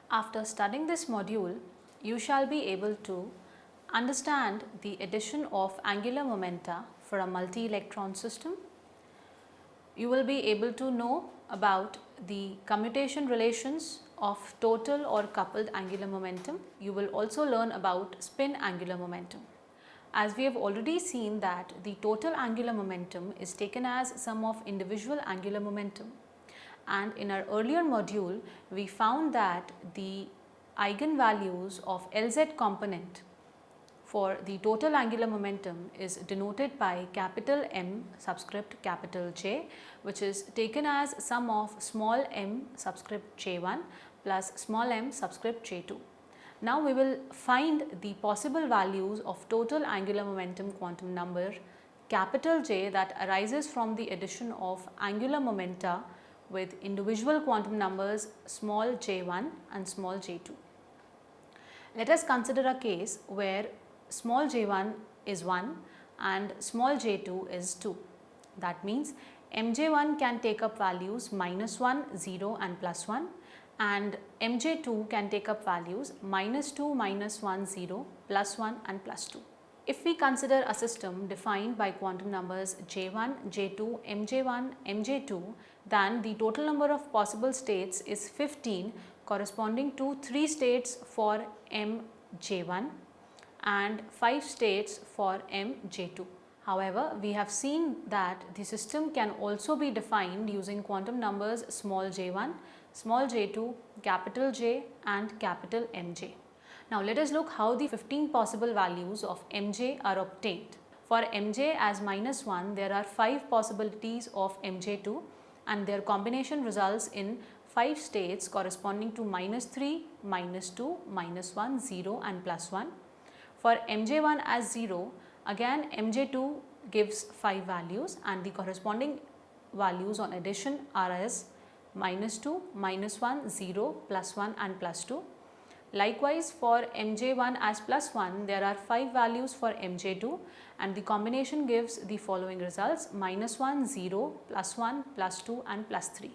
After studying this module, you shall be able to understand the addition of angular momenta for a multi-electron system. You will be able to know about the commutation relations of total or coupled angular momentum. You will also learn about spin angular momentum. As we have already seen that the total angular momentum is taken as sum of individual angular momentum, and in our earlier module we found that the eigenvalues of Lz component for the total angular momentum is denoted by capital M subscript capital J, which is taken as sum of small m subscript J1 plus small m subscript J2. Now we will find the possible values of total angular momentum quantum number capital J that arises from the addition of angular momenta with individual quantum numbers small j1 and small j2. Let us consider a case where small j1 is 1 and small j2 is 2. That means mj1 can take up values -1, 0 and +1, and mj2 can take up values -2, -1, 0, +1 and +2. If we consider a system defined by quantum numbers j1, j2, mj1, mj2, then the total number of possible states is 15, corresponding to 3 states for mj1 and 5 states for mj2. However, we have seen that the system can also be defined using quantum numbers small j1, small j2, capital J and capital Mj. Now let us look how the 15 possible values of Mj are obtained. For Mj as -1, there are 5 possibilities of Mj2 and their combination results in 5 states corresponding to -3, -2, -1, 0 and +1. For Mj1 as 0, again Mj2 gives 5 values and the corresponding values on addition are as -2, -1, 0, +1 and +2. Likewise, for Mj1 as +1, there are 5 values for Mj2 and the combination gives the following results: -1, 0, +1, +2 and +3.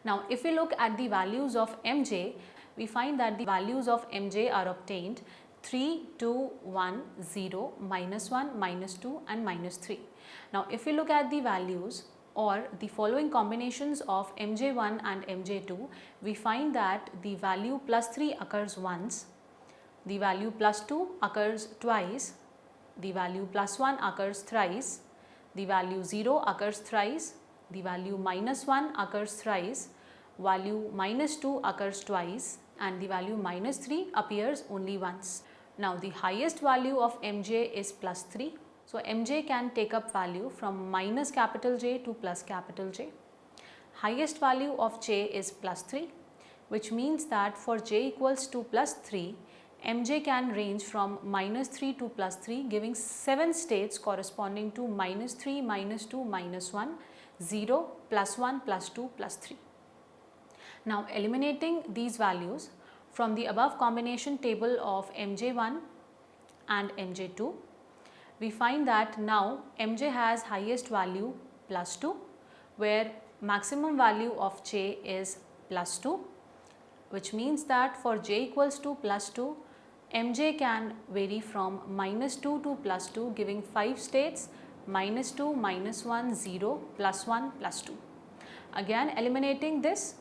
Now, if we look at the values of Mj, we find that the values of Mj are obtained 3, 2, 1, 0, -1, -2 and -3. Now, if we look at the values or the following combinations of Mj1 and Mj2, we find that the value +3 occurs once, the value +2 occurs twice, the value +1 occurs thrice, the value 0 occurs thrice, the value -1 occurs thrice, value -2 occurs twice and the value -3 appears only once. Now the highest value of Mj is +3. So Mj can take up value from -capital J to +capital J. Highest value of J is +3, which means that for J equals to +3, Mj can range from -3 to +3, giving 7 states corresponding to -3, -2, -1, 0, +1, +2, +3. Now eliminating these values from the above combination table of Mj1 and Mj2, we find that now Mj has highest value +2, where maximum value of J is +2, which means that for J equals to +2, Mj can vary from -2 to +2, giving 5 states: -2, -1, 0, +1, +2. Again, eliminating this,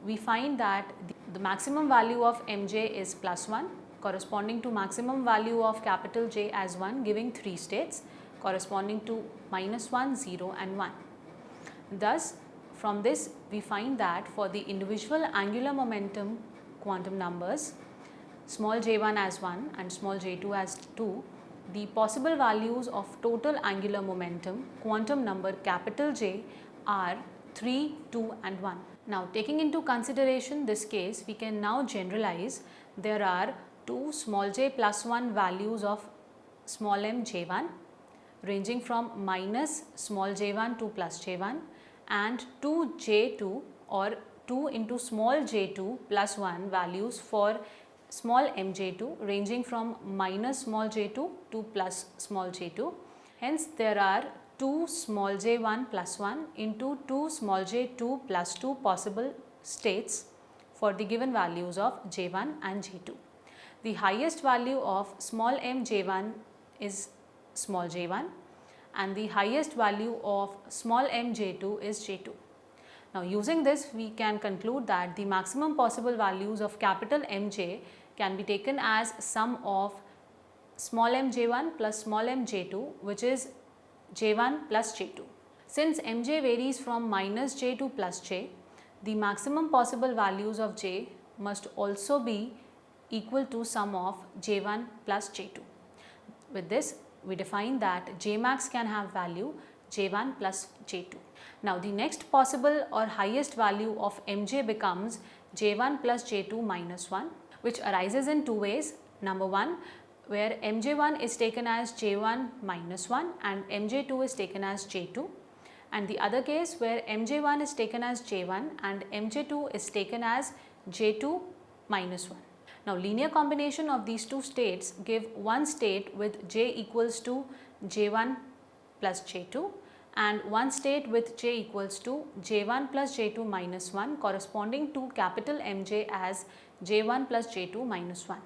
we find that the maximum value of Mj is +1, corresponding to maximum value of capital J as 1, giving 3 states corresponding to -1, 0 and 1. Thus, from this we find that for the individual angular momentum quantum numbers small j1 as 1 and small j2 as 2, the possible values of total angular momentum quantum number capital J are 3, 2 and 1. Now taking into consideration this case, we can now generalize. There are 2 small j plus 1 values of small m j1 ranging from -small j1 to plus j1 and 2 j2 or 2 into small j2 plus 1 values for small mj2 ranging from -small j2 to plus small j2. Hence, there are 2 small j1 plus 1 into 2 small j2 plus 2 possible states for the given values of J1 and J2. The highest value of small m J1 is small j1 and the highest value of small m J2 is J2. Now using this, we can conclude that the maximum possible values of capital Mj can be taken as sum of small m J1 plus small m J2, which is J1 plus J2. Since Mj varies from minus J to plus J, the maximum possible values of J must also be equal to sum of J1 plus J2. With this, we define that Jmax can have value J1 plus J2. Now the next possible or highest value of Mj becomes J1 plus J2 minus 1, which arises in two ways. Number one, where Mj1 is taken as J1 minus 1 and Mj2 is taken as J2, and the other case where Mj1 is taken as J1 and Mj2 is taken as J2 minus 1. Now linear combination of these two states give one state with J equals to J1 plus J2 and one state with J equals to J1 plus J2 minus 1, corresponding to capital Mj as J1 plus J2 minus 1.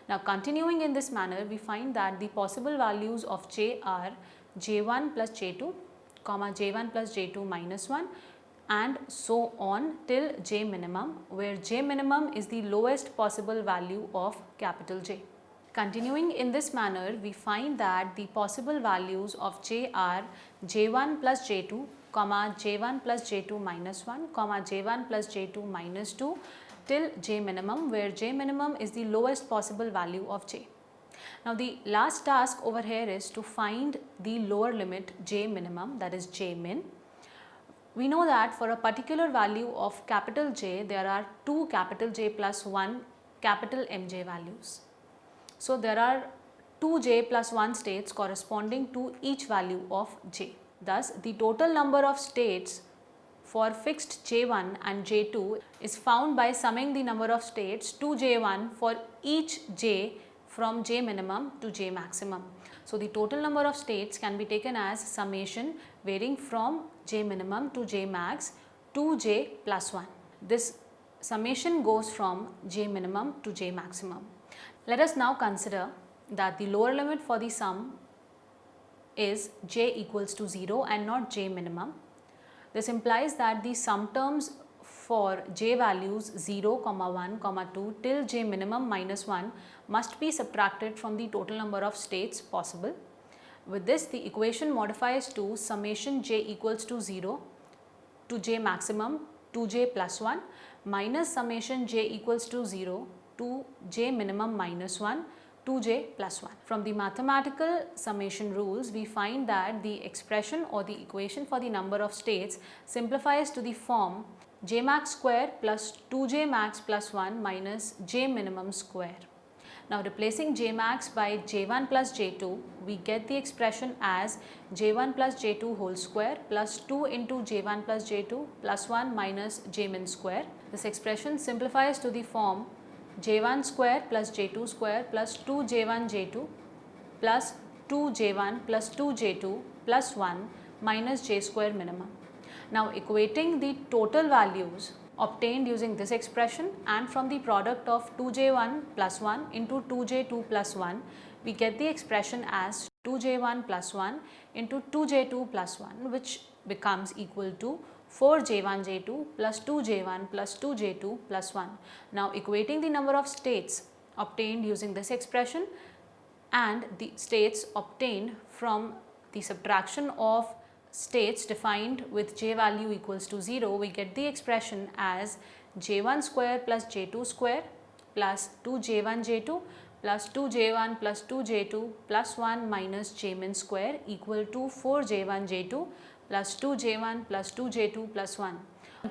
Now continuing in this manner, we find that the possible values of J are J1 plus J2, J1 plus J2 minus 1 and so on till J minimum, where J minimum is the lowest possible value of capital J. Continuing in this manner, we find that the possible values of J are J1 plus J2, J1 plus J2 minus 1, J1 plus J2 minus 2 till J minimum, where J minimum is the lowest possible value of J. Now the last task over here is to find the lower limit J minimum, that is J min. We know that for a particular value of capital J, there are two capital J plus 1 capital Mj values. So there are two J plus 1 states corresponding to each value of J. Thus the total number of states for fixed J1 and J2 is found by summing the number of states to J1 for each J from J minimum to J maximum. So the total number of states can be taken as summation varying from J minimum to J max to J plus 1. This summation goes from J minimum to J maximum. Let us now consider that the lower limit for the sum is J equals to 0 and not J minimum. This implies that the sum terms for J values 0, 1, 2 till J minimum minus 1 must be subtracted from the total number of states possible. With this, the equation modifies to summation J equals to 0 to J maximum to J plus 1 minus summation J equals to 0 to J minimum minus 1 to J plus 1. From the mathematical summation rules, we find that the expression or the equation for the number of states simplifies to the form J max square plus 2J max plus 1 minus J minimum square. Now replacing J max by J1 plus J2, we get the expression as J1 plus J2 whole square plus 2 into J1 plus J2 plus 1 minus J min square. This expression simplifies to the form J1 square plus J2 square plus 2J1 J2 plus 2J1 plus 2J2 plus 1 minus J square minimum. Now equating the total values obtained using this expression and from the product of 2J1 plus 1 into 2J2 plus 1, we get the expression as 2J1 plus 1 into 2J2 plus 1, which becomes equal to 4J1 J2 plus 2J1 plus 2J2 plus 1. Now equating the number of states obtained using this expression and the states obtained from the subtraction of states defined with J value equals to 0, we get the expression as J1 square plus J2 square plus 2J1 J2 plus 2J1 plus 2J2 plus 1 minus J min square equal to 4J1 J2 plus 2J1 plus 2J2 plus 1.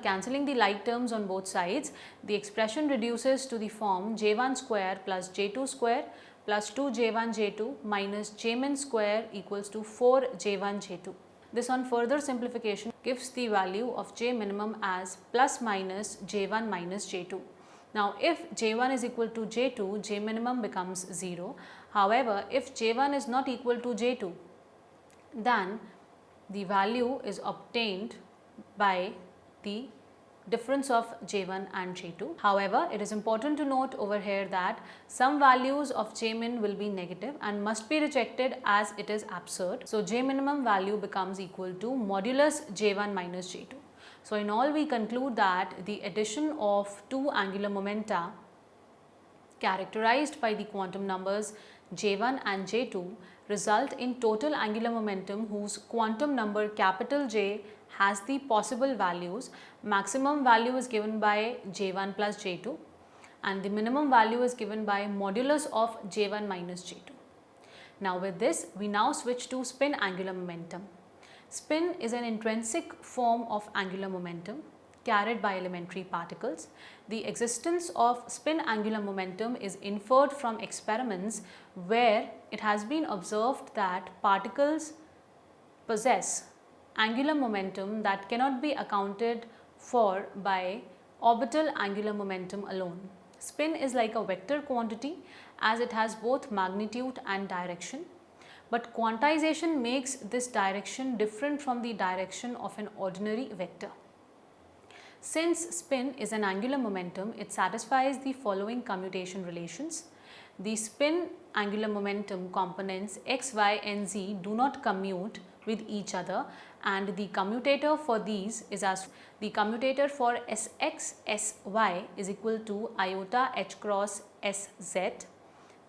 Cancelling the like terms on both sides, the expression reduces to the form J1 square plus J2 square plus 2J1 J2 minus J min square equals to 4J1 J2. This on further simplification gives the value of J minimum as plus minus J1 minus J2. Now if J1 is equal to J2, J minimum becomes 0. However, if J1 is not equal to J2, then the value is obtained by the difference of J1 and J2. However, it is important to note over here that some values of J min will be negative and must be rejected as it is absurd. So J minimum value becomes equal to modulus J1 minus J2. So in all, we conclude that the addition of two angular momenta characterized by the quantum numbers J1 and J2 result in total angular momentum whose quantum number capital J has the possible values. Maximum value is given by J1 plus J2 and the minimum value is given by modulus of J1 minus J2. Now with this, we now switch to spin angular momentum. Spin is an intrinsic form of angular momentum carried by elementary particles. The existence of spin angular momentum is inferred from experiments where it has been observed that particles possess angular momentum that cannot be accounted for by orbital angular momentum alone. Spin is like a vector quantity as it has both magnitude and direction, but quantization makes this direction different from the direction of an ordinary vector. Since spin is an angular momentum, it satisfies the following commutation relations. The spin angular momentum components x, y and z do not commute with each other, and the commutator for these is as the commutator for Sx Sy is equal to iota h cross Sz.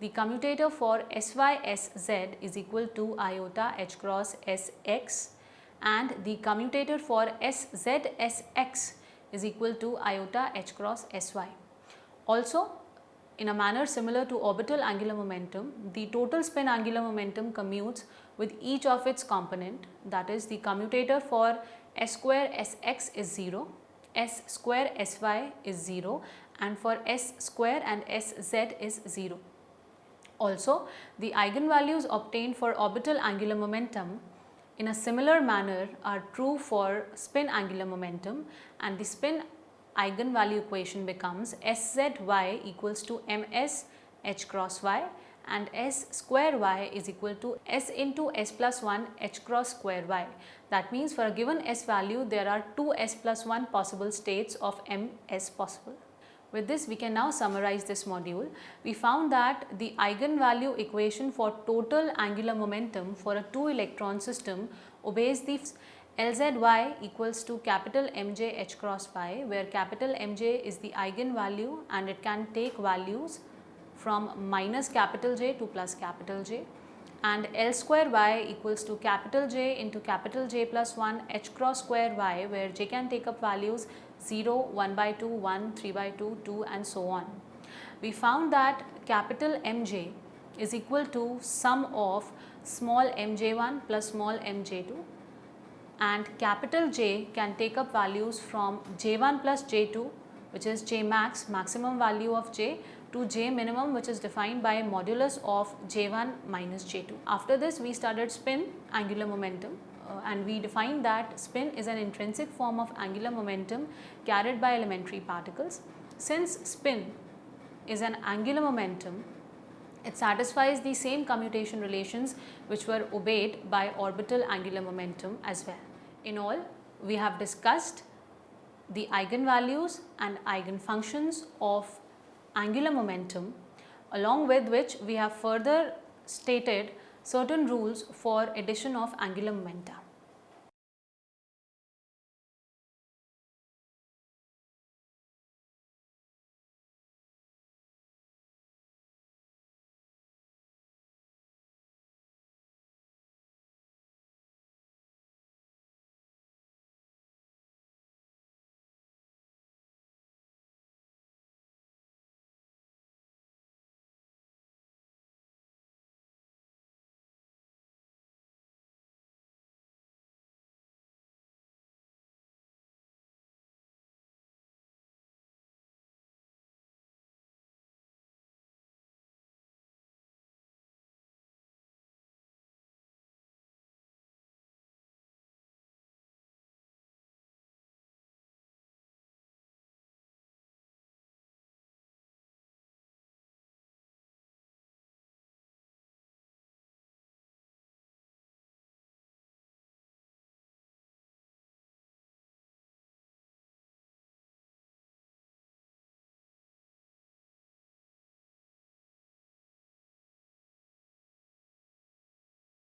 The commutator for Sy Sz is equal to iota h cross Sx, and the commutator for Sz Sx is equal to iota h cross Sy. Also, in a manner similar to orbital angular momentum, the total spin angular momentum commutes with each of its component, that is the commutator for S square Sx is 0, S square Sy is 0, and for S square and Sz is 0. Also, the eigenvalues obtained for orbital angular momentum in a similar manner are true for spin angular momentum, and the spin eigenvalue equation becomes Szy equals to ms h cross y, and S square y is equal to S into S plus 1 h cross square y. That means for a given S value, there are two S plus 1 possible states of ms possible. With this, we can now summarize this module. We found that the eigenvalue equation for total angular momentum for a 2-electron system obeys the Lzy equals to capital Mj h cross y, where capital Mj is the eigenvalue and it can take values from minus capital J to plus capital J, and L square y equals to capital J into capital J plus 1 h cross square y, where J can take up values 0, 1 by 2, 1, 3 by 2, 2 and so on. We found that capital Mj is equal to sum of small mj1 plus small mj2, and capital J can take up values from j1 plus j2, which is j max, maximum value of j, to j minimum, which is defined by modulus of j1 minus j2. After this, we studied spin angular momentum. And we defined that spin is an intrinsic form of angular momentum carried by elementary particles. Since spin is an angular momentum, it satisfies the same commutation relations which were obeyed by orbital angular momentum as well. In all, we have discussed the eigenvalues and eigenfunctions of angular momentum, along with which we have further stated certain rules for addition of angular momenta.